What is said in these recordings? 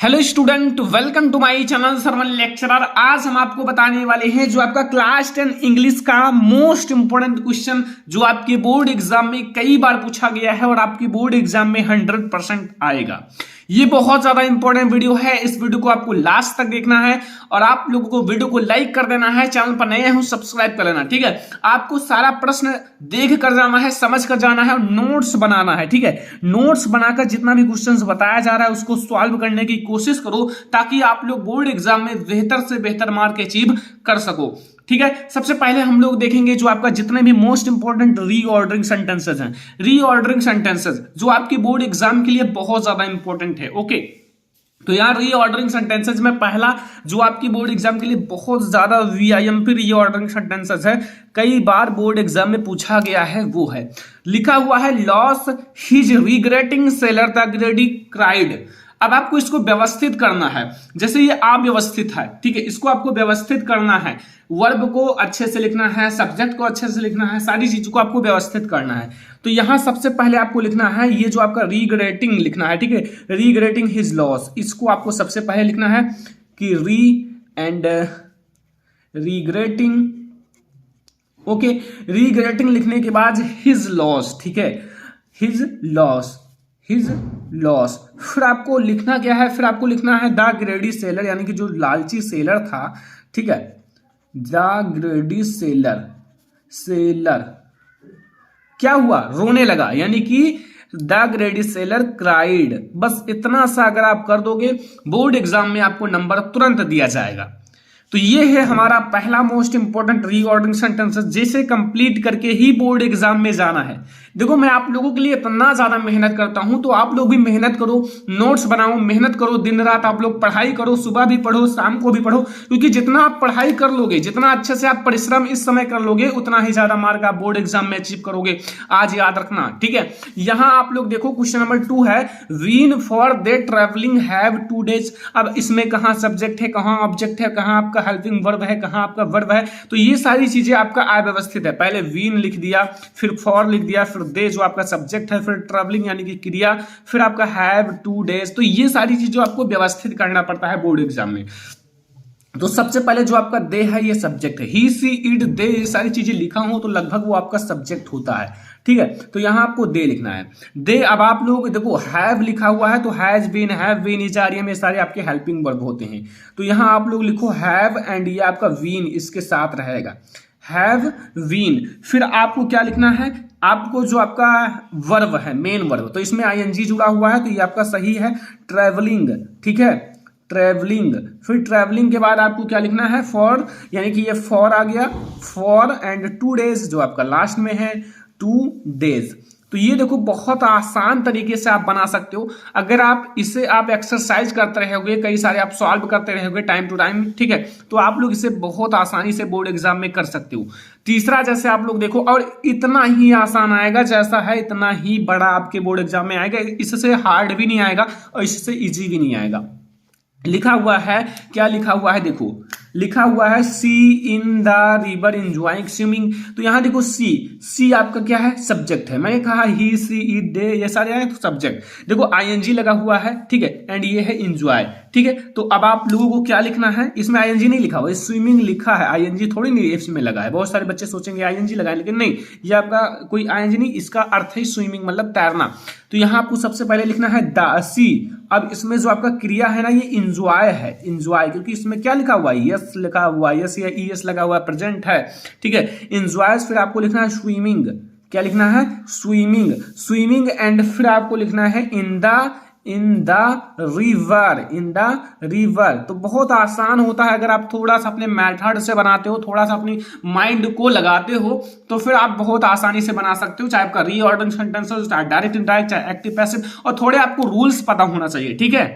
Hello student, welcome to my channel Sarwan lecturer. आज हम आपको बताने वाले हैं जो आपका क्लास 10 इंग्लिश का मोस्ट इंपोर्टेंट क्वेश्चन जो आपके बोर्ड एग्जाम में कई बार पूछा गया है और आपकी बोर्ड एग्जाम में 100% आएगा। ये बहुत ज्यादा इंपॉर्टेंट वीडियो है। इस वीडियो को आपको लास्ट तक देखना है और आप लोगों को वीडियो को लाइक कर देना है। चैनल पर नए हैं सब्सक्राइब कर लेना, ठीक है। आपको सारा प्रश्न देख कर जाना है, समझ कर जाना है और नोट्स बनाना है, ठीक है। नोट्स बनाकर जितना भी क्वेश्चंस बताया जा रहा है उसको सॉल्व करने की कोशिश करो ताकि आप लोग बोर्ड एग्जाम में बेहतर से बेहतर मार्क अचीव कर सको, ठीक है। सबसे पहले हम लोग देखेंगे जो आपका जितने भी मोस्ट इंपॉर्टेंट रीऑर्डरिंग सेंटेंसेस हैं, रीऑर्डरिंग सेंटेंसेस जो आपकी बोर्ड एग्जाम के लिए बहुत ज्यादा इंपॉर्टेंट है। ओके, तो यार रीऑर्डरिंग सेंटेंसेस में पहला जो आपकी बोर्ड एग्जाम के लिए बहुत ज्यादा वीआईएमपी रीऑर्डरिंग सेंटेंसेस है, कई बार बोर्ड एग्जाम में पूछा गया है, वो है लिखा हुआ है loss his regretting seller the ग्रेडी cried. अब आपको इसको व्यवस्थित करना है, जैसे ये अव्यवस्थित है, ठीक है। इसको आपको व्यवस्थित करना है, वर्ब को अच्छे से लिखना है, सब्जेक्ट को अच्छे से लिखना है, सारी चीजों को आपको व्यवस्थित करना है। तो यहां सबसे पहले आपको लिखना है ये जो आपका रिग्रेटिंग लिखना है, ठीक है। रिग्रेटिंग हिज लॉस, इसको आपको सबसे पहले लिखना है कि रिग्रेटिंग। ओके, रिग्रेटिंग लिखने के बाद हिज लॉस, ठीक है, हिज लॉस, हिज लॉस। फिर आपको लिखना क्या है, फिर आपको लिखना है द ग्रेडी सेलर, यानी कि जो लालची सेलर था, ठीक है, द ग्रेडी सेलर, सेलर क्या हुआ, रोने लगा, यानी कि द ग्रेडी सेलर क्राइड। बस इतना सा अगर आप कर दोगे बोर्ड एग्जाम में आपको नंबर तुरंत दिया जाएगा। तो ये है हमारा पहला मोस्ट इंपॉर्टेंट रीऑर्डरिंग सेंटेंसेस, जैसे कंप्लीट करके ही बोर्ड एग्जाम में जाना है। देखो मैं आप लोगों के लिए इतना ज्यादा मेहनत करता हूं, तो आप लोग भी मेहनत करो, नोट्स बनाओ, मेहनत करो, दिन रात आप लोग पढ़ाई करो, सुबह भी पढ़ो, शाम को भी पढ़ो, क्योंकि जितना आप पढ़ाई कर लोगे, जितना अच्छे से आप परिश्रम इस समय कर लोगे, उतना ही ज्यादा मार्क आप बोर्ड एग्जाम में अचीव करोगे। आज याद रखना, ठीक है। यहां आप लोग देखो क्वेश्चन नंबर 2 है been for they travelling have 2 days। अब इसमें कहां सब्जेक्ट है, कहां ऑब्जेक्ट है, कहां आपका हेल्पिंग वर्ब है, कहां आपका वर्ब है, तो ये सारी चीजें आपका अव्यवस्थित है। पहले वीन लिख दिया, फिर फॉर लिख दिया, फिर दे जो आपका सब्जेक्ट है, फिर ट्रैवलिंग यानी कि क्रिया, फिर आपका हैव 2 days। तो ये सारी चीजें आपको व्यवस्थित करना पड़ता है बोर्ड एग्जाम में। तो सबसे पहले जो आपका दे है ये सब्जेक्ट है, ही सी इट दे, ये सारी चीजें लिखा हो तो लगभग वो आपका सब्जेक्ट होता है, ठीक है। तो यहां आपको दे लिखना है, दे। अब आप लोग देखो हैव लिखा हुआ है तो has been, have been, is are में सारे आपके हेल्पिंग वर्ब होते हैं। तो यहां आप लोग लिखो हैव एंड ये आपका वीन इसके साथ रहेगा, हैव वीन। फिर आपको क्या लिखना है, आपको जो आपका वर्ब है मेन वर्ब, तो इसमें आईएनजी जुड़ा हुआ है तो ये आपका सही है, ट्रेवलिंग, ठीक है, ट्रेवलिंग। फिर ट्रेवलिंग के बाद आपको क्या लिखना है, फॉर, यानी कि ये फॉर आ गया, फॉर एंड 2 days जो आपका लास्ट में है 2 days। तो ये देखो बहुत आसान तरीके से आप बना सकते हो। अगर आप इसे आप एक्सरसाइज करते रहोगे, कई सारे आप सॉल्व करते रहोगे टाइम टू टाइम, ठीक है, तो आप लोग इसे बहुत आसानी से बोर्ड एग्जाम में कर सकते हो। तीसरा जैसे आप लोग देखो, और इतना ही आसान आएगा जैसा है इतना ही बड़ा आपके बोर्ड एग्जाम में आएगा, इससे हार्ड भी नहीं आएगा और इससे इजी भी नहीं आएगा। लिखा हुआ है, क्या लिखा हुआ है देखो, लिखा हुआ है see in the river enjoying swimming. तो यहां देखो सी आपका क्या है, सब्जेक्ट है। मैंने कहा ही सी इट दे, ये सारे आए तो सब्जेक्ट। देखो आईएनजी लगा हुआ है, ठीक है, एंड ये है एंजॉय, ठीक है। तो अब आप लोगों को क्या लिखना है, इसमें आईएनजी नहीं लिखा हुआ, स्विमिंग लिखा है, आईएनजी थोड़ी नहीं इसमें लगा है। बहुत सारे बच्चे सोचेंगे आईएनजी लगा है, लेकिन नहीं, ये आपका कोई आईएनजी नहीं, इसका अर्थ है स्विमिंग मतलब तैरना। तो यहां आपको सबसे पहले लिखना है द सी। अब इसमें जो आपका क्रिया है ना ये इंजॉय है, इंजॉय, क्योंकि इसमें क्या लिखा हुआ है, यस लिखा हुआ है, यस या ईएस लगा हुआ है, प्रेजेंट है, ठीक है, इंजॉय। फिर आपको लिखना है स्विमिंग, क्या लिखना है, स्विमिंग, स्विमिंग। एंड फिर आपको लिखना है इन the river, in the river. तो बहुत आसान होता है, अगर आप थोड़ा सा अपने मेथड से बनाते हो, थोड़ा सा अपनी माइंड को लगाते हो, तो फिर आप बहुत आसानी से बना सकते हो, चाहे आपका रीऑर्डरिंग सेंटेंसेस, चाहे डायरेक्ट इनडायरेक्ट, चाहे एक्टिव पैसिव, और थोड़े आपको रूल्स पता होना चाहिए, ठीक है।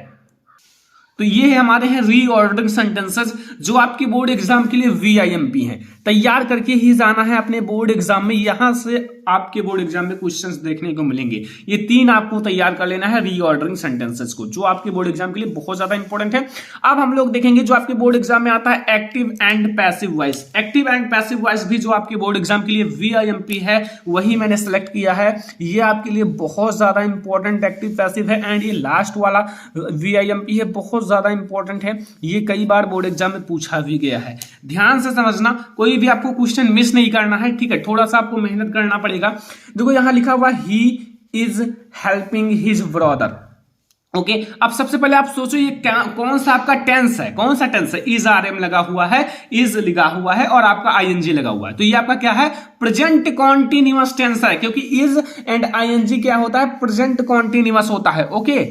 तो ये हमारे हैं रीऑर्डरिंग सेंटेंसेस जो आपके बोर्ड एग्जाम के लिए वीआईएमपी हैं। तैयार करके ही जाना है अपने बोर्ड एग्जाम में, यहां से आपके बोर्ड एग्जाम में क्वेश्चंस देखने को मिलेंगे। ये 3 आपको तैयार कर लेना है रीऑर्डरिंग सेंटेंसेस को, जो आपके बोर्ड एग्जाम के लिए बहुत ज्यादा इंपॉर्टेंट है। अब हम लोग देखेंगे जो आपके बोर्ड एग्जाम में आता है active and passive voice. Active and passive voice भी जो आपके बोर्ड एग्जाम के लिए VIMP है वही मैंने सेलेक्ट किया है। ये आपके लिए बहुत ज्यादा इंपॉर्टेंट एक्टिव पैसिव है, एंड ये लास्ट वाला VIMP है, बहुत ज्यादा इंपॉर्टेंट है। ये कई बार बोर्ड एग्जाम में पूछा भी गया है। ध्यान से समझना, कोई भी आपको क्वेश्चन मिस नहीं करना है, ठीक है। थोड़ा सा आपको मेहनत करना पड़ेगा। देखो यहां लिखा हुआ he is helping his brother. Okay, अब सबसे पहले आप सोचो ये कौन सा आपका टेंस है, कौन सा टेंस है। इज RM लगा हुआ है, इज लगा हुआ है और आपका ING लगा हुआ है, तो ये आपका क्या है, प्रेजेंट कॉन्टिन्यूअस टेंस है, क्योंकि इज एंड ING क्या होता है, प्रेजेंट कॉन्टिन्यूअस होता है। ओके,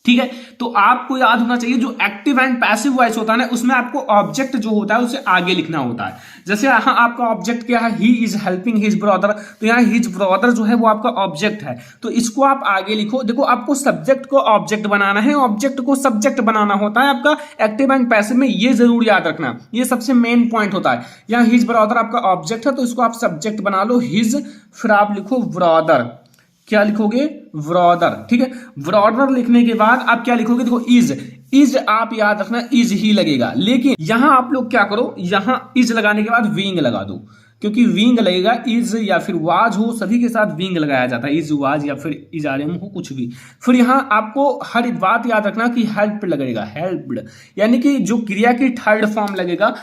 ठीक है। तो आपको याद होना चाहिए जो एक्टिव एंड पैसिव वॉइस होता है ना, उसमें आपको ऑब्जेक्ट जो होता है उसे आगे लिखना होता है। जैसे यहां आपका ऑब्जेक्ट क्या है, he is helping his brother, तो यहाँ हिज ब्रदर जो है वो आपका ऑब्जेक्ट है, तो इसको आप आगे लिखो। देखो आपको सब्जेक्ट को ऑब्जेक्ट बनाना है, ऑब्जेक्ट को सब्जेक्ट बनाना होता है आपका एक्टिव एंड पैसिव में, ये जरूर याद रखना, ये सबसे मेन पॉइंट होता है। यहाँ हिज ब्रदर आपका ऑब्जेक्ट है, तो इसको आप सब्जेक्ट बना लो हिज, फिर आप लिखो ब्रदर, क्या लिखोगे, ब्रदर, ठीक है। ब्रदर लिखने के बाद आप क्या लिखोगे, देखो इज आप याद रखना इज ही लगेगा, लेकिन यहां आप लोग क्या करो, यहां इज लगाने के बाद विंग लगा दो, क्योंकि विंग लगेगा, इज या फिर वाज हो सभी के साथ विंग लगाया जाता है, इज वाज या फिर इज RM हो कुछ भी। फिर यहां आपको हर बात याद रखना कि हेल्प लगेगा, हेल्प्ड, यानी कि जो क्रिया की थर्ड फॉर्म लगेगा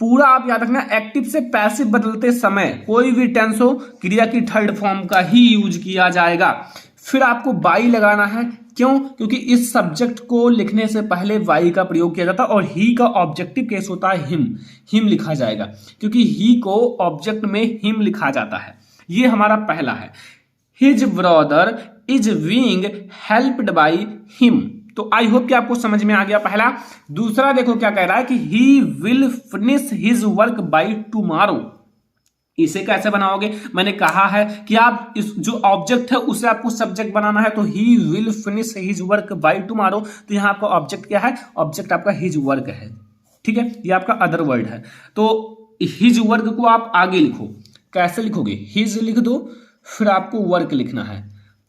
पूरा आप याद रखना। एक्टिव से पैसिव बदलते समय कोई भी टेंस हो क्रिया की थर्ड फॉर्म का ही यूज किया जाएगा। फिर आपको बाई लगाना है, क्यों, क्योंकि इस सब्जेक्ट को लिखने से पहले वाई का प्रयोग किया जाता है, और ही का ऑब्जेक्टिव केस होता है हिम लिखा जाएगा, क्योंकि ही को ऑब्जेक्ट में हिम लिखा जाता है। ये हमारा पहला है, his brother is being helped by him. तो आई होप कि आपको समझ में आ गया पहला। दूसरा देखो क्या कह रहा है कि he will finish his work by tomorrow. इसे कैसे बनाओगे, मैंने कहा है कि आप इस जो ऑब्जेक्ट है उसे आपको सब्जेक्ट बनाना है, तो he will finish his work by tomorrow, तो यहां आपका ऑब्जेक्ट क्या है, ऑब्जेक्ट आपका हिज वर्क है, ठीक है, ये आपका अदर वर्ड है। तो हिज वर्क को आप आगे लिखो, कैसे लिखोगे, हिज लिख दो, फिर आपको वर्क लिखना है,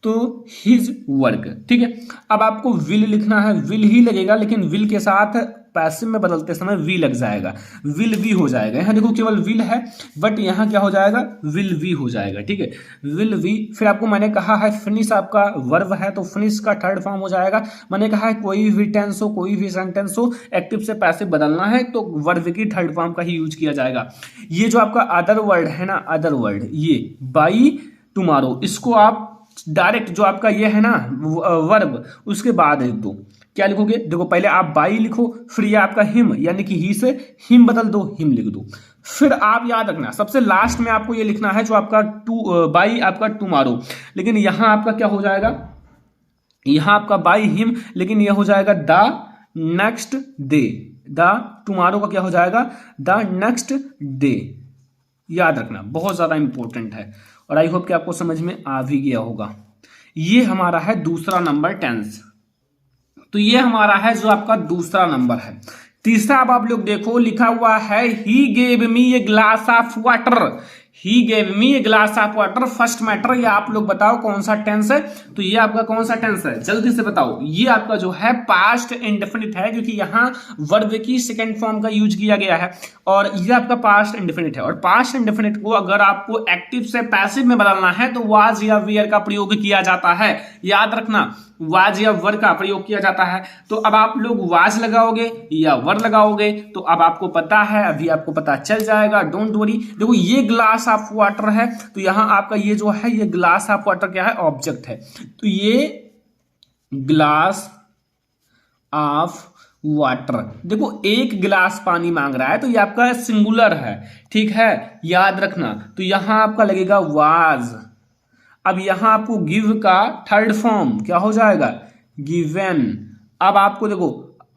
तो हिज वर्क, ठीक है। अब आपको विल लिखना है, विल ही लगेगा, लेकिन विल के साथ पैसिव में बदलते समय वी लग जाएगा, विल वी हो जाएगा। यहाँ देखो केवल विल है, बट यहाँ क्या हो जाएगा, विल वी हो जाएगा, ठीक है, विल वी। फिर आपको मैंने कहा है फिनिश आपका वर्ब है, तो फिनिश का थर्ड फॉर्म हो जाएगा। मैंने कहा है कोई भी टेंस हो, कोई भी सेंटेंस हो, एक्टिव से पैसिव बदलना है तो वर्ब की थर्ड फॉर्म का ही यूज किया जाएगा। ये जो आपका अदर वर्ड है ना, अदर वर्ड, ये बाई टुमारो, इसको आप डायरेक्ट जो आपका ये है ना वर्ब, उसके बाद लिख दो। क्या लिखोगे, देखो पहले आप बाई लिखो, फिर ये आपका हिम, यानी कि ही से हिम बदल दो, हिम लिख दो। फिर आप याद रखना सबसे लास्ट में आपको ये लिखना है जो आपका बाई आपका टुमारो, लेकिन यहां आपका क्या हो जाएगा, यहां आपका बाई हिम, लेकिन यह हो जाएगा the next day, the tomorrow का क्या हो जाएगा, द नेक्स्ट डे। याद रखना बहुत ज्यादा इंपॉर्टेंट है, और आई होप कि आपको समझ में आ भी गया होगा। ये हमारा है दूसरा नंबर टेंस, तो ये हमारा है जो आपका दूसरा नंबर है। तीसरा अब आप लोग देखो लिखा हुआ है he gave me A glass of water, he gave me A glass of water. First matter, ये आप लोग बताओ कौन सा टेंस है, तो ये आपका कौन सा टेंस है, जल्दी से बताओ। ये आपका जो है पास्ट इंडेफिनिट है, क्योंकि यहाँ वर्ब की सेकंड फॉर्म का यूज किया गया है, और ये आपका पास्ट इंडेफिनिट है। और पास्ट इंडेफिनिट को अगर आपको एक्टिव से पैसिव में बदलना है तो वाज या वेयर का प्रयोग किया जाता है, याद रखना, वाज या वर का प्रयोग किया जाता है। तो अब आप लोग वाज लगाओगे या वर लगाओगे, तो अब आपको पता है, अभी आपको पता चल जाएगा, डोंट वरी। देखो ये ग्लास ऑफ वाटर है, तो यहां आपका ये जो है ये ग्लास ऑफ वाटर क्या है, ऑब्जेक्ट है, तो ये ग्लास ऑफ वाटर। देखो एक गिलास पानी मांग रहा है, तो ये आपका सिंगुलर है, ठीक है, याद रखना। तो यहां आपका लगेगा वाज। अब यहां आपको गिव का थर्ड फॉर्म क्या हो जाएगा, गिवन। अब आपको देखो,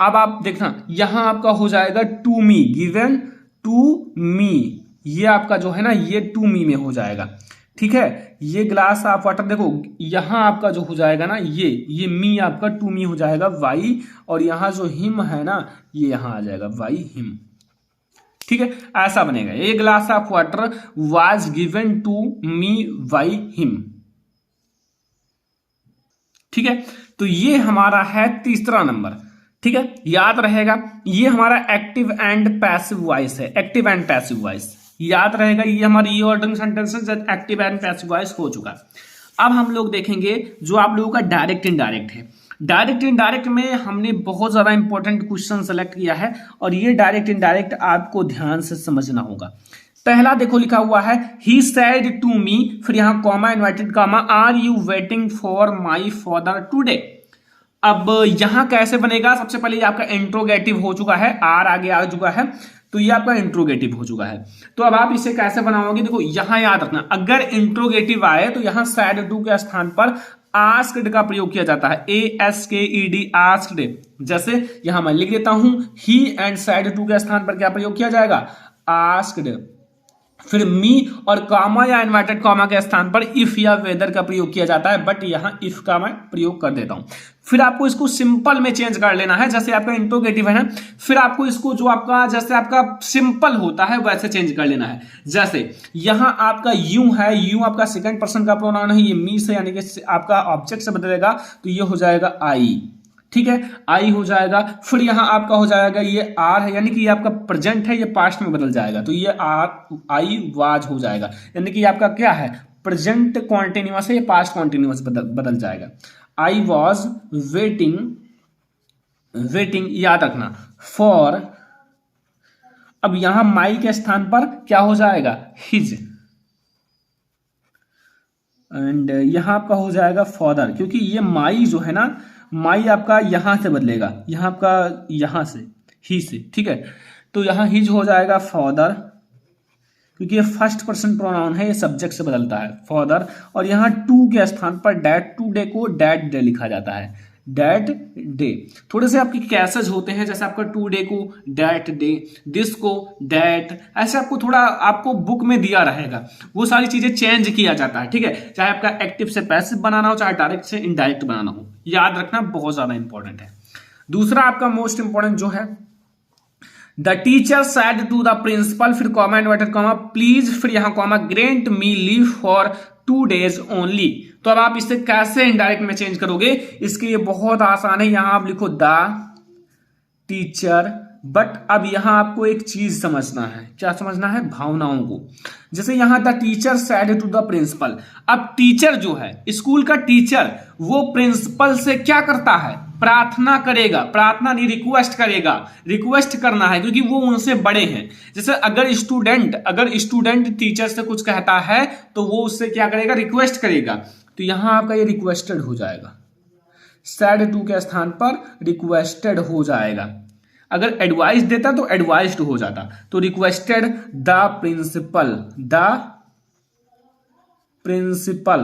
अब आप देखना यहां आपका हो जाएगा to me, given to me, ये आपका जो है ना ये टू मी में हो जाएगा, ठीक है। ये ग्लास ऑफ वाटर, देखो यहां आपका जो हो जाएगा ना ये मी आपका टू मी हो जाएगा वाई, और यहां जो हिम है ना ये यहां आ जाएगा वाई हिम, ठीक है, ऐसा बनेगा, a glass of water was given to me by him. ठीक है, तो ये हमारा है तीसरा नंबर। ठीक है, याद रहेगा, ये हमारा एक्टिव एंड पैसिव वॉइस है, एक्टिव एंड पैसिव वॉइस याद रहेगा, ये हमारी ये ordering sentences active and passive voice हो चुका। अब हम लोग देखेंगे जो आप लोगों का डायरेक्ट इनडायरेक्ट है। डायरेक्ट इनडायरेक्ट में हमने बहुत ज्यादा इंपॉर्टेंट क्वेश्चन सेलेक्ट किया है और ये डायरेक्ट इनडायरेक्ट आपको ध्यान से समझना होगा। पहला देखो लिखा हुआ है ही सेड टू मी, फिर यहां comma inverted comma, are you waiting for my father today. अब यहां कैसे बनेगा, सबसे पहले ये आपका इंट्रोगेटिव हो चुका है, आर आगे आ चुका है, तो ये आपका इंट्रोगेटिव हो चुका है। तो अब आप इसे कैसे बनाओगे, देखो यहां याद रखना, अगर इंट्रोगेटिव आए तो यहां सैड टू के स्थान पर आस्क्ड का प्रयोग किया जाता है, ASKED आस्क्ड। जैसे यहां मैं लिख देता हूं ही एंड सैड टू के स्थान पर क्या प्रयोग किया जाएगा, आस्क्ड। फिर मी और कॉमा या इन्वर्टेड कॉमा के स्थान पर इफ या वेदर का प्रयोग किया जाता है, बट यहां इफ का मैं प्रयोग कर देता हूं। फिर आपको इसको सिंपल में चेंज कर लेना है, जैसे आपका इंट्रोगेटिव है ना, फिर आपको इसको जो आपका जैसे आपका सिंपल होता है वैसे चेंज कर लेना है। जैसे यहां आपका यू है, यू आपका सेकंड पर्सन का प्रोनाउन है, ये मी से यानी कि आपका ऑब्जेक्ट से बदलेगा, तो ये हो जाएगा आई। ठीक है, आई हो जाएगा। फिर यहां आपका हो जाएगा ये आर है, यानी कि ये आपका प्रेजेंट है, ये पास्ट में बदल जाएगा, तो ये आर आई वाज हो जाएगा, यानी कि ये आपका क्या है, प्रेजेंट कॉन्टिन्यूअस है, ये पास्ट कॉन्टिन्यूअस बदल जाएगा। आई वॉज वेटिंग, वेटिंग याद रखना फॉर, अब यहां माई के स्थान पर क्या हो जाएगा, हिज, एंड यहां आपका हो जाएगा फादर, क्योंकि ये माई जो है ना, माई आपका यहां से बदलेगा, यहां आपका यहां से ही से। ठीक है, तो यहां हिज हो जाएगा फादर, क्योंकि ये फर्स्ट पर्सन प्रोनाउन है, ये सब्जेक्ट से बदलता है फादर। और यहां टू के स्थान पर डैट टू डे को डैट डे लिखा जाता है, डैट डे। थोड़े से आपके कैसेज होते हैं, जैसे आपका टू डे को डैट डे, दिस को डैट, ऐसे आपको थोड़ा आपको बुक में दिया रहेगा, वो सारी चीजें चेंज किया जाता है। ठीक है, चाहे आपका एक्टिव से पैसिव बनाना हो, चाहे डायरेक्ट से इनडायरेक्ट बनाना हो, याद रखना बहुत ज्यादा इंपॉर्टेंट है। दूसरा आपका मोस्ट इंपॉर्टेंट जो है, the teacher said to the principal, फिर कॉमा इन्वर्टेड कॉमा, प्लीज, फिर यहां comma, grant me leave for 2 days only. तो अब आप इसे कैसे इनडायरेक्ट में चेंज करोगे, इसके लिए बहुत आसान है, यहां आप लिखो द टीचर, बट अब यहां आपको एक चीज समझना है, क्या समझना है, भावनाओं को। जैसे यहां the teacher said to the principal, अब टीचर जो है, स्कूल का टीचर, वो प्रिंसिपल से क्या करता है, प्रार्थना करेगा, प्रार्थना नहीं रिक्वेस्ट करेगा, रिक्वेस्ट करना है, क्योंकि वो उनसे बड़े हैं। जैसे अगर स्टूडेंट टीचर से कुछ कहता है तो वो उससे क्या करेगा, रिक्वेस्ट करेगा, तो यहां आपका ये रिक्वेस्टेड हो जाएगा, सैड टू के स्थान पर रिक्वेस्टेड हो जाएगा। अगर एडवाइस देता तो एडवाइस्ड हो जाता, तो रिक्वेस्टेड द प्रिंसिपल।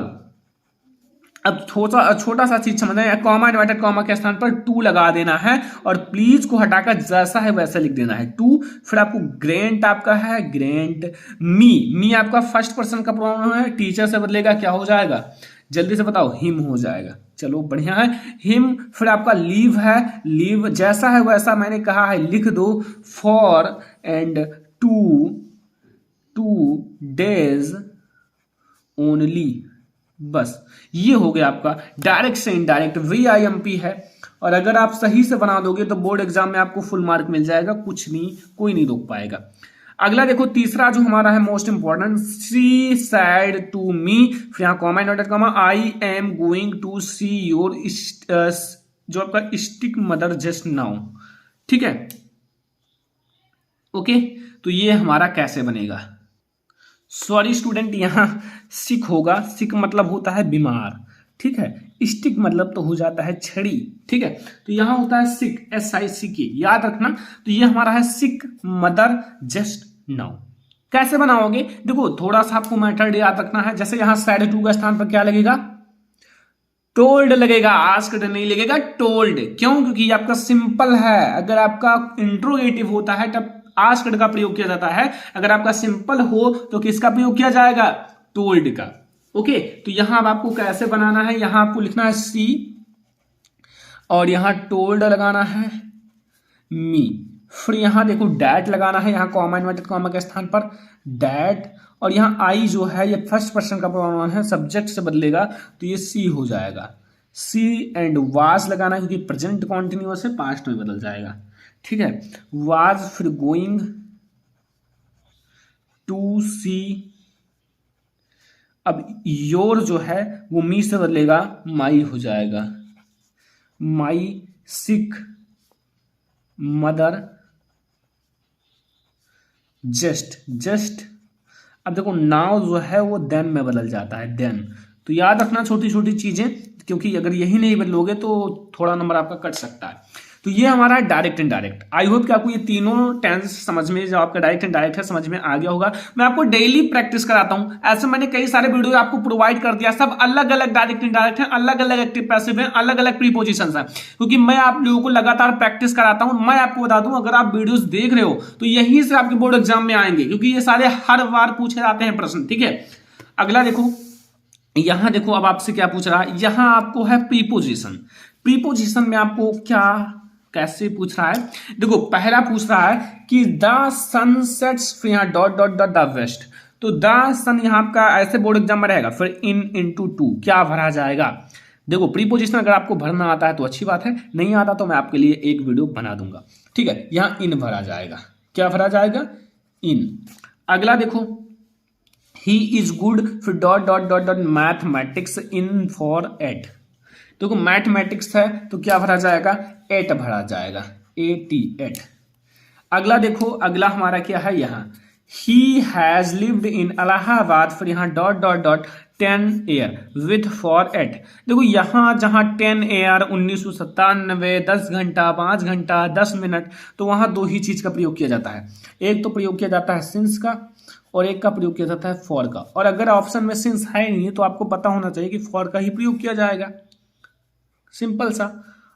अब छोटा सा चीज समझना है, कॉमा इन्वर्टेड कॉमा के स्थान पर टू लगा देना है और प्लीज को हटाकर जैसा है वैसा लिख देना है, टू। फिर आपको ग्रेंट आपका है, ग्रेंट मी आपका फर्स्ट पर्सन का प्रोनाउन है, टीचर से बदलेगा, क्या हो जाएगा, जल्दी से बताओ, हिम हो जाएगा। चलो बढ़िया है, हिम। फिर आपका लीव है, लीव जैसा है वैसा मैंने कहा है लिख दो, फॉर एंड 2 days ओनली, बस ये हो गया आपका डायरेक्ट से इनडायरेक्ट, VIMP है। और अगर आप सही से बना दोगे तो बोर्ड एग्जाम में आपको फुल मार्क मिल जाएगा, कुछ नहीं, कोई नहीं रोक पाएगा। अगला देखो तीसरा जो हमारा है most important, she said to me, फिर यहाँ comma inverted comma, I am going to see your, जो आपका स्टिक मदर जस्ट नाउ। ठीक है, ओके, तो ये हमारा कैसे बनेगा, सॉरी स्टूडेंट, यहां सिक होगा, सिक मतलब होता है बीमार। ठीक है, स्टिक मतलब तो हो जाता है छड़ी। ठीक है, तो यहां होता है सिक, SICK, याद रखना। तो ये हमारा है सिक मदर जस्ट नाउ। कैसे बनाओगे, देखो थोड़ा सा आपको मेथड याद रखना है। जैसे यहां सैड टू के स्थान पर क्या लगेगा, टोल्ड लगेगा, आस्क्ड नहीं लगेगा, टोल्ड। क्यों, क्योंकि ये आपका सिंपल है। अगर आपका इंट्रोगेटिव होता है तब आस्क्ड का प्रयोग किया जाता है, अगर आपका सिंपल हो तो किसका प्रयोग किया जाएगा, टोल्ड का। ओके, तो यहां अब आपको कैसे बनाना है, यहां आपको लिखना है सी और यहां टोल्ड लगाना है मी, फिर यहाँ देखो डैट लगाना है, यहाँ कॉमा इन्वर्टेड कॉमा के स्थान पर डैट, और यहाँ आई जो है ये फर्स्ट पर्सन का प्रोनाउन है, सब्जेक्ट से बदलेगा तो ये सी हो जाएगा, सी एंड वाज लगाना है क्योंकि प्रेजेंट कॉन्टिन्यूअस है, पास्ट में बदल जाएगा, ठीक है। वाज, फिर गोइंग टू सी, अब योर जो है वो मी से बदलेगा माई हो जाएगा, माई सिक मदर जस्ट, जस्ट। अब देखो नाउ जो है वो देन में बदल जाता है, देन। तो याद रखना छोटी छोटी चीजें, क्योंकि अगर यही नहीं बदलोगे तो थोड़ा नंबर आपका कट सकता है। तो ये हमारा direct and direct. I hope कि आपको ये तीनों टेंस समझ में, जो आपका डायरेक्ट एंड डायरेक्ट है, समझ में आ गया होगा। मैं आपको डेली प्रैक्टिस कराता हूं, ऐसे मैंने कई सारे वीडियो आपको प्रोवाइड कर दिया, सब अलग अलग डायरेक्ट एंड डायरेक्ट है, अलग अलग एक्टिव पैसिव है, अलग अलग प्रीपोजिशंस है, क्योंकि मैं आप लोगों को लगातार प्रैक्टिस कराता हूं। मैं आपको बता दूं, अगर आप वीडियोस देख रहे हो तो यहीं से आपके बोर्ड एग्जाम में आएंगे, क्योंकि ये सारे हर बार पूछे जाते हैं प्रश्न, ठीक है। अगला देखो, यहां देखो अब आपसे क्या पूछ रहा है, यहां आपको है प्रीपोजिशन। प्रीपोजिशन में आपको क्या कैसे पूछ रहा है, देखो पहला पूछ रहा है कि द सन सेट्स, फिर यहाँ dot dot dot the west. तो द सन यहाँ आपका ऐसे बोर्ड एग्जाम में रहेगा, फिर इन इनटू टू क्या भरा जाएगा। देखो प्रीपोजिशन अगर आपको भरना आता है तो अच्छी बात है, नहीं आता तो मैं आपके लिए एक वीडियो बना दूंगा, ठीक है। यहाँ इन भरा जाएगा, क्या भरा जाएगा, इन। अगला देखो, ही इज गुड, फिर dot dot dot dot mathematics in for 8। देखो मैथमेटिक्स है तो क्या भरा जाएगा, 8 भरा जाएगा, 8। अगला देखो, अगला हमारा क्या है, यहाँ he has lived in Allahabad, फिर यहाँ dot dot dot 10 year with for 8। देखो यहाँ जहाँ 10 ईयर 1997, 10 घंटा, 5 घंटा, 10 मिनट, तो वहां दो ही चीज का प्रयोग किया जाता है। एक तो प्रयोग किया जाता है सिंस का, और एक का प्रयोग किया जाता है फॉर का। और अगर ऑप्शन में सिंस है नहीं तो आपको पता होना चाहिए कि फॉर का ही प्रयोग किया जाएगा, सिंपल सा।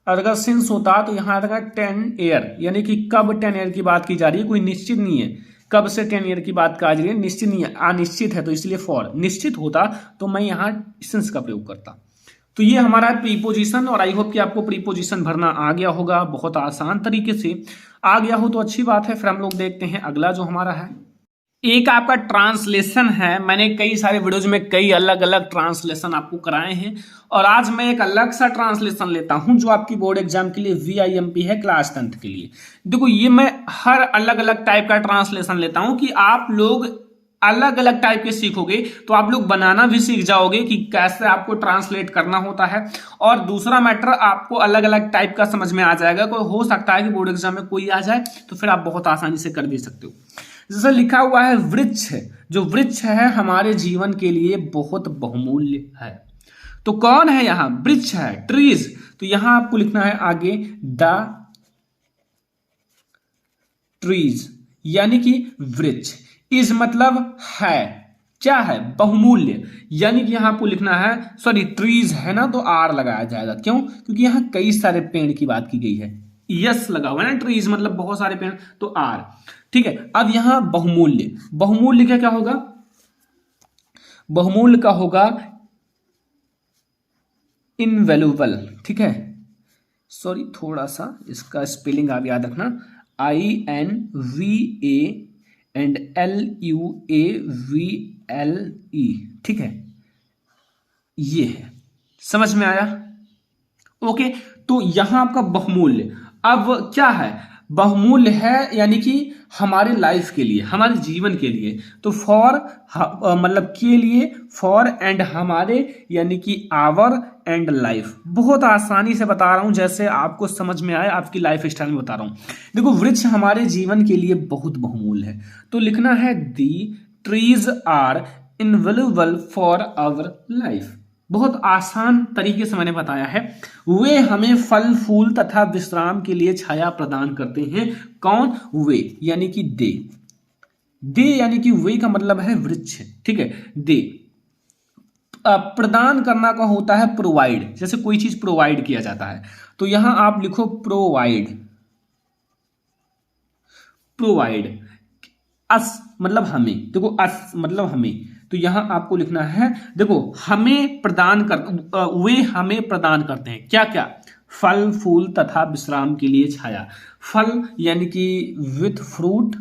और अगर सिंस होता तो यहां आएगा 10 ईयर, यानी कि कब 10 ईयर की बात की जा रही है, कोई निश्चित नहीं है कब से 10 ईयर की बात की जा रही है, निश्चित नहीं है, अनिश्चित है, तो इसलिए फॉर। निश्चित होता तो मैं यहाँ सिंस का प्रयोग करता। तो ये हमारा प्रीपोजिशन, और आई होप कि आपको प्रीपोजिशन भरना आ गया होगा, बहुत आसान तरीके से आ गया हो तो अच्छी बात है। फिर हम लोग देखते हैं अगला जो हमारा है, एक आपका ट्रांसलेशन है। मैंने कई सारे वीडियोज में कई अलग अलग ट्रांसलेशन आपको कराए हैं, और आज मैं एक अलग सा ट्रांसलेशन लेता हूं जो आपकी बोर्ड एग्जाम के लिए VIMP है, क्लास 10th के लिए। देखो ये मैं हर अलग अलग टाइप का ट्रांसलेशन लेता हूं कि आप लोग अलग अलग टाइप के सीखोगे तो आप लोग बनाना भी सीख जाओगे कि कैसे आपको ट्रांसलेट करना होता है। और दूसरा मैटर, आपको अलग अलग टाइप का समझ में आ जाएगा। कोई हो सकता है कि बोर्ड एग्जाम में कोई आ जाए तो फिर आप बहुत आसानी से कर भी सकते हो। जैसे लिखा हुआ है वृक्ष, जो वृक्ष है हमारे जीवन के लिए बहुत बहुमूल्य है। तो कौन है यहाँ, वृक्ष है, ट्रीज। तो यहां आपको लिखना है आगे द ट्रीज, यानी कि वृक्ष। इज मतलब है, क्या है, बहुमूल्य, यानी कि यहां आपको लिखना है, सॉरी ट्रीज है ना तो आर लगाया जाएगा। क्यों, क्योंकि यहां कई सारे पेड़ की बात की गई है, यस लगा हुआ है ना, ट्रीज मतलब बहुत सारे पेड़, तो आर, ठीक है। अब यहां बहुमूल्य, बहुमूल्य का क्या होगा, बहुमूल्य का होगा इनवैल्यूएबल, ठीक है। सॉरी थोड़ा सा इसका स्पेलिंग आप याद रखना, INVA एंड LUAVLE, ठीक है, ये है, समझ में आया। ओके, तो यहां आपका बहुमूल्य, अब क्या है, बहुमूल्य है यानी कि हमारे लाइफ के लिए, हमारे जीवन के लिए। तो फॉर मतलब के लिए, फॉर एंड हमारे, यानी कि आवर एंड लाइफ। बहुत आसानी से बता रहा हूं, जैसे आपको समझ में आए, आपकी लाइफ स्टाइल में बता रहा हूं। देखो वृक्ष हमारे जीवन के लिए बहुत बहुमूल्य है, तो लिखना है the trees are invaluable for our life. बहुत आसान तरीके से मैंने बताया है। वे हमें फल फूल तथा विश्राम के लिए छाया प्रदान करते हैं। कौन, वे, यानी कि दे। दे यानी कि वे का मतलब है वृक्ष, ठीक है। दे प्रदान करना का होता है प्रोवाइड, जैसे कोई चीज प्रोवाइड किया जाता है, तो यहां आप लिखो प्रोवाइड। प्रोवाइड, अस मतलब हमें, देखो अस मतलब हमें, तो यहां आपको लिखना है, देखो हमें प्रदान कर, वे हमें प्रदान करते हैं क्या क्या, फल फूल तथा विश्राम के लिए छाया। फल यानी कि विथ फ्रूट,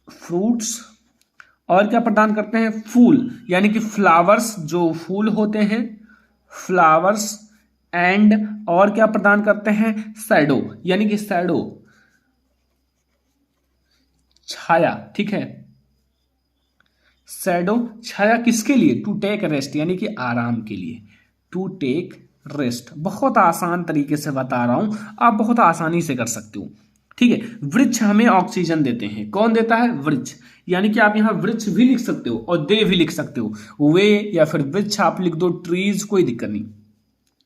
फ्रूट्स, और क्या प्रदान करते हैं, फूल यानी कि फ्लावर्स, जो फूल होते हैं, फ्लावर्स, एंड और क्या प्रदान करते हैं, शैडो यानी कि शैडो, छाया, ठीक है। शैडो छाया किसके लिए, टू टेक रेस्ट यानी कि आराम के लिए, टू टेक रेस्ट। बहुत आसान तरीके से बता रहा हूं, आप बहुत आसानी से कर सकते हो, ठीक है। वृक्ष हमें ऑक्सीजन देते हैं, कौन देता है, वृक्ष, यानी कि आप यहां वृक्ष भी लिख सकते हो और दे भी लिख सकते हो, वे या फिर वृक्ष आप लिख दो, ट्रीज कोई दिक्कत नहीं।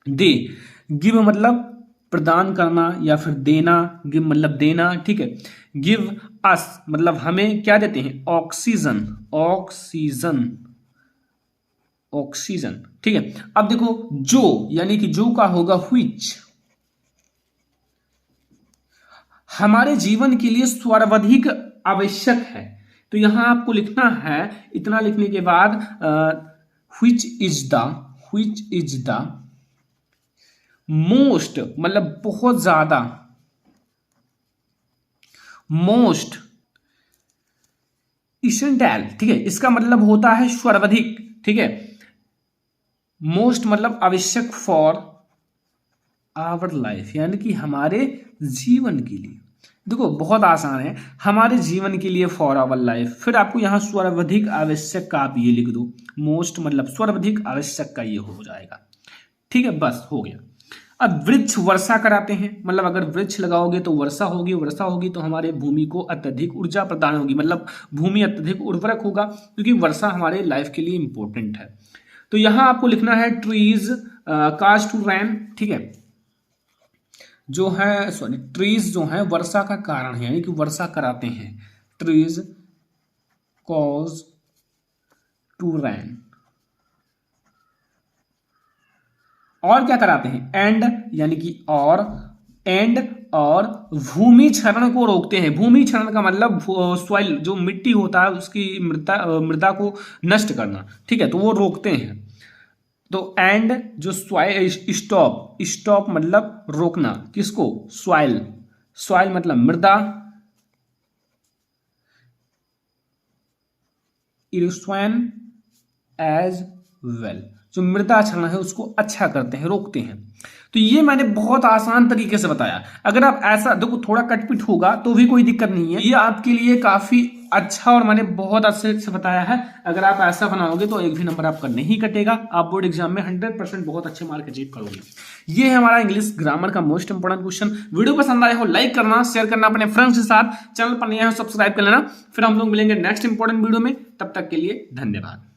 दे, गिव मतलब प्रदान करना या फिर देना, गिव मतलब देना, ठीक है। गिव अस मतलब हमें क्या देते हैं, ऑक्सीजन, ऑक्सीजन, ऑक्सीजन, ठीक है। अब देखो जो यानी कि जो का होगा व्हिच, हमारे जीवन के लिए सर्वाधिक आवश्यक है। तो यहां आपको लिखना है, इतना लिखने के बाद व्हिच इज द मोस्ट मतलब बहुत ज्यादा, मोस्ट इसेंशियल, ठीक है, इसका मतलब होता है सर्वाधिक, ठीक है। मोस्ट मतलब आवश्यक फॉर आवर लाइफ यानी कि हमारे जीवन के लिए। देखो बहुत आसान है, हमारे जीवन के लिए फॉर आवर लाइफ, फिर आपको यहां सर्वाधिक आवश्यक का आप ये लिख दो, मोस्ट मतलब सर्वाधिक आवश्यक का ये हो जाएगा, ठीक है, बस हो गया। अब वृक्ष वर्षा कराते हैं, मतलब अगर वृक्ष लगाओगे तो वर्षा होगी, वर्षा होगी तो हमारे भूमि को अत्यधिक ऊर्जा प्रदान होगी, मतलब भूमि अत्यधिक उर्वरक होगा, क्योंकि वर्षा हमारे लाइफ के लिए इंपॉर्टेंट है। तो यहां आपको लिखना है ट्रीज काज टू रैन, ठीक है, जो है सॉरी ट्रीज जो है वर्षा का कारण है यानी कि वर्षा कराते हैं, ट्रीज कॉज टू रैन। और क्या कराते हैं, एंड यानी कि और, एंड और भूमि क्षरण को रोकते हैं। भूमि क्षरण का मतलब सॉइल जो मिट्टी होता है उसकी मृदा को नष्ट करना, ठीक है, तो वो रोकते हैं। तो एंड जो स्टॉप, स्टॉप मतलब रोकना, किसको, सॉइल, सॉइल मतलब मृदा, इरोशन एज वेल, जो मृदा क्षरण है उसको अच्छा करते हैं, रोकते हैं। तो ये मैंने बहुत आसान तरीके से बताया, अगर आप ऐसा देखो थोड़ा कटपिट होगा तो भी कोई दिक्कत नहीं है, ये आपके लिए काफी अच्छा और मैंने बहुत अच्छे से बताया है। अगर आप ऐसा बनाओगे तो एक भी नंबर आपका नहीं कटेगा, आप बोर्ड एग्जाम में 100% बहुत अच्छे मार्क अचीव करोगे। ये है हमारा इंग्लिश ग्रामर का मोस्ट इंपोर्टेंट क्वेश्चन। वीडियो पसंद आया हो लाइक करना, शेयर करना अपने फ्रेंड्स के साथ, चैनल पर नया हो सब्सक्राइब कर लेना। फिर हम लोग मिलेंगे नेक्स्ट इंपोर्टेंट वीडियो में, तब तक के लिए धन्यवाद।